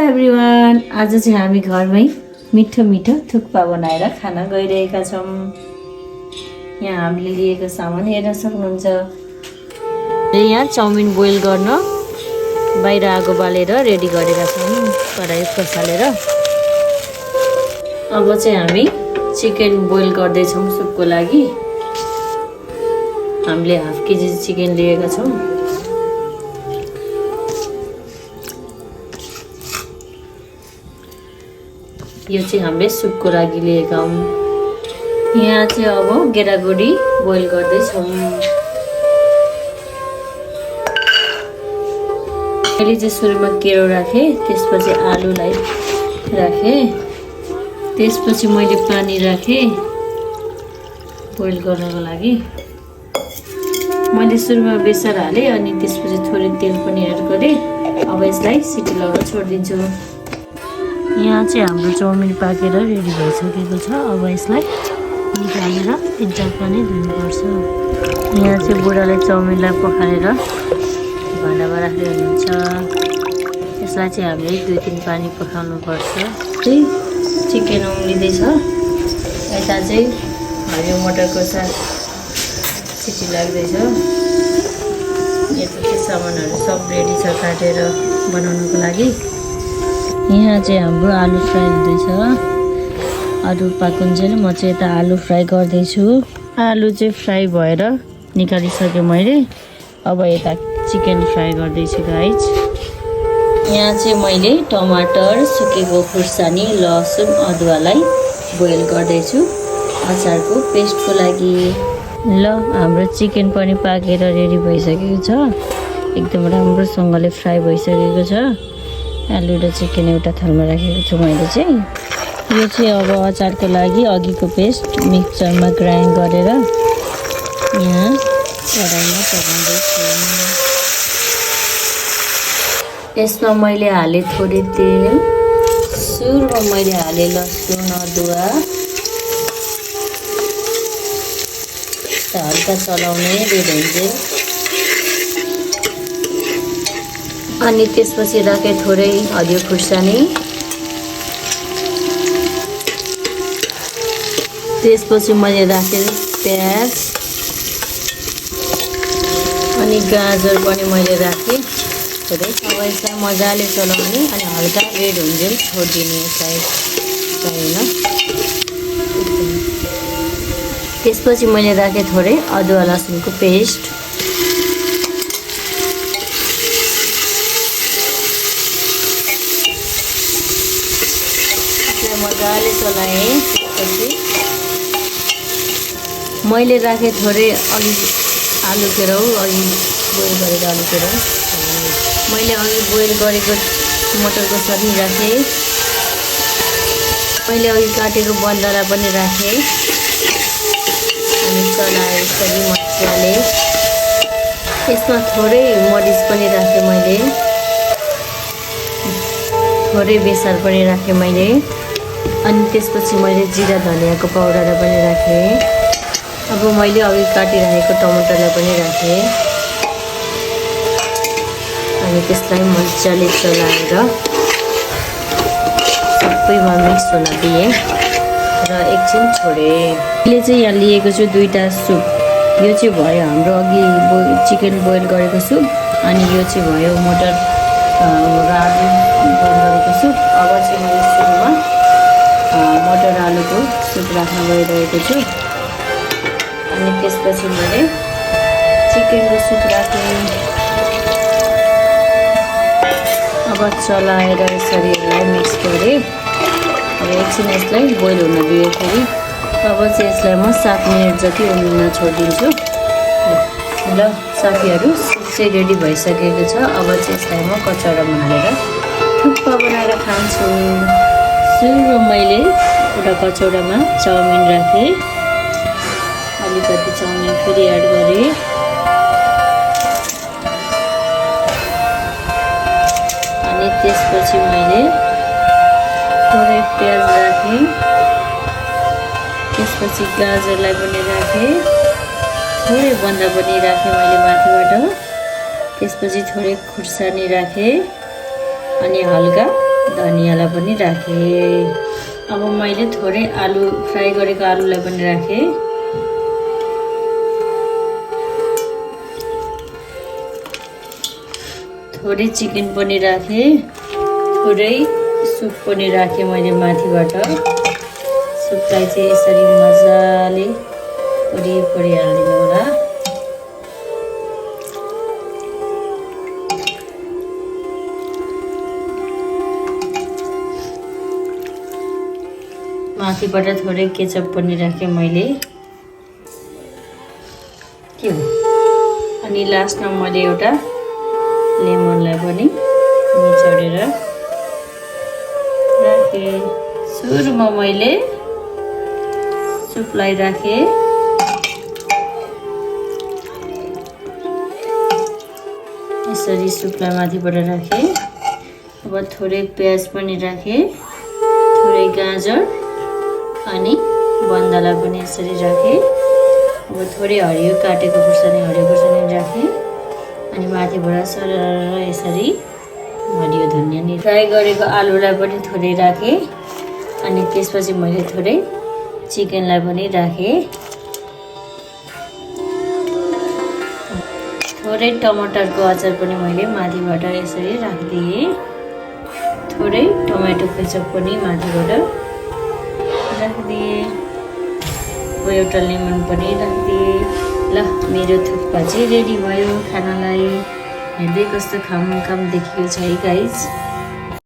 Everyone, आज चाहिँ हामी घरमै मिठो मिठो थुक्पा बनाएर खान गइरहेका छौँ। यहाँ हामीले लिएको सामान हेर्न सक्नुहुन्छ। यहाँ चाउमिन बोइल गर्न बाहिर आगो बालेर रेडी गरेका छौँ कराही खसालेर। अब चाहिँ हामी चिकन बोइल गर्दैछौँ सुपको लागि। हामीले हाफ केजी चिकन लिएका छौँ। यो चाहिँ हामीले सुपको लागि लिएका हौँ। यहाँ चाहिँ अब गेडागुडी बोइल गर्दैछौँ। मैले चाहिँ सुरुमा केरो राखेँ, त्यसपछि आलुलाई राखेँ, त्यसपछि मैले पानी राखेँ बोइल गर्नको लागि। मैले सुरुमा बेसार हालेँ अनि त्यसपछि थोरै तेल पनि एड गरेँ। अब यसलाई सिटी लगाएर छोडिदिन्छु। यहाँ चाहिँ हाम्रो चाउमिन पाकेर रेडी भइसकेको छ। अब यसलाई निकालेर 3-4 पानी धुनुपर्छ। यहाँ चाहिँ बुढाले चाउमिनलाई पखालेर भाँडामा राख्दै हुनुहुन्छ। यसलाई चाहिँ हामीले 2-3 पानी पखाल्नुपर्छ। चाहिँ चिकन उम्लिँदैछ। यता चाहिँ हरियो मटरको साग सिटी लाग्दैछ। यता चाहिँ सामानहरू सब रेडी छ काटेर बनाउनको लागि। यहाँ चाहिँ हाम्रो आलु फ्राई हुँदैछ। आलु पाकुन्जेल म चाहिँ यता आलु फ्राई गर्दैछु। आलु चाहिँ फ्राई भएर निकालिसकेँ मैले। अब यता चिकन फ्राई गर्दैछु गाइज। यहाँ चाहिँ मैले टमाटर, सुकेको खुर्सानी, लसुन, अदुवालाई बोइल गर्दैछु अचारको पेस्टको लागि। ल हाम्रो चिकन पनि पाकेर रेडी भइसकेको छ। एकदम राम्रोसँगले फ्राई भइसकेको छ। आलु र चिकन एउटा थालमा राखेको छु मैले चाहिँ। यो चाहिँ अब अचारको लागि अघिको पेस्ट मिक्सरमा ग्राइन्ड गरेर यहाँ कराईमा पकाउँदैछु। यसमा मैले हालेँ थोरै तेल। सुरुमा मैले हालेँ लसुन, अदुवा, हल्का चलाउने रेड हुन्जेल। अनि त्यसपछि राखेँ थोरै हरियो खुर्सानी। त्यसपछि मैले राखेँ प्याज अनि गाजर पनि मैले राखेँ थोरै। अब यसलाई मजाले चलाउने अनि हल्का रेड हुन्जेल छोडिदिने यसलाई चाहिएन। त्यसपछि मैले राखेँ थोरै अदुवा लसुनको पेस्ट। मजाले चलाएँ। त्यसपछि मैले राखेँ थोरै अघि आलु केराउ, अघि बोइल गरेर आलु केराउ। मैले अघि बोइल गरेको मटरको सब्जी राखेँ। मैले अघि काटेको बन्दालाई पनि राखेँ अनि चलाएँ यसरी मजाले। यसमा थोरै मरिच पनि राखेँ मैले, थोरै बेसार पनि राखेँ मैले। अनि त्यसपछि मैले जिरा धनियाँको पाउडर पनि राखेँ। अब मैले अघि काटिरहेको टमाटरलाई पनि राखेँ अनि त्यसलाई मजाले चलाएर सबैमा मिक्स हुन दिएँ र एकछिन छोडेँ। अहिले चाहिँ यहाँ लिएको छु 2टा सुप। यो चाहिँ भयो हाम्रो अघि चिकन बोइल गरेको सुप अनि यो चाहिँ भयो मटर र आलु बोइल गरेको सुप। अब चाहिँ मैले सुरुमा मटर आलुको सुप राख्न गइरहेको छु अनि त्यसपछि मैले चिकनको सुप राखेँ। अब चलाएर यसरी यसलाई मिक्स गरेँ। अब एकछिन यसलाई बोइल हुन दिएँ फेरि। अब चाहिँ यसलाई म 7 मिनट जति उम्लिन छोडिदिन्छु। ल साथीहरू, सुप चाहिँ रेडी भइसकेको छ। अब चाहिँ यसलाई म कचौरामा हालेर थुक्पा बनाएर खान्छु। सुरुमा मैले एउटा कचौरामा चाउमिन राखेँ। अलिकति चाउमिन फेरि एड गरेँ। अनि त्यसपछि मैले थोरै प्याज राखेँ। त्यसपछि गाजरलाई पनि राखेँ। थोरै बन्दा पनि राखेँ मैले माथिबाट। त्यसपछि थोरै खुर्सानी राखेँ अनि हल्का धनियाँलाई पनि राखेँ। अब मैले थोरै आलु फ्राई गरेको आलुलाई पनि राखेँ। थोरै चिकन पनि राखेँ। थोरै सुप पनि राखेँ मैले माथिबाट। सुपलाई चाहिँ यसरी मजाले वरिपरि हालिदिनु होला। माथिबाट थोरै केचप पनि राखेँ मैले। के हो, अनि लास्टमा मैले एउटा लेमनलाई पनि निचोडेर राखेँ। सुरुमा मैले सुपलाई राखेँ। यसरी सुपलाई माथिबाट राखेँ। अब थोरै प्याज पनि राखेँ, थोरै गाजर अनि बन्दालाई पनि यसरी राखेँ। अब थोरै हरियो काटेको खुर्सानी राखेँ। अनि माथिबाट सरर यसरी हरियो धनियाँ नि फ्राई गरेको आलुलाई पनि थोरै राखेँ। अनि त्यसपछि मैले थोरै चिकनलाई पनि राखेँ। थोरै टमाटरको अचार पनि मैले माथिबाट यसरी राखिदिएँ। थोरै टमाटो केचप पनि माथिबाट राखिदिएँ। अब एउटा लेमन पनि राखिदिएँ। ल, मेरो थुक्पा चाहिँ रेडी भयो खानालाई। हेर्दै कस्तो खाम देखिएको छ है गाइज।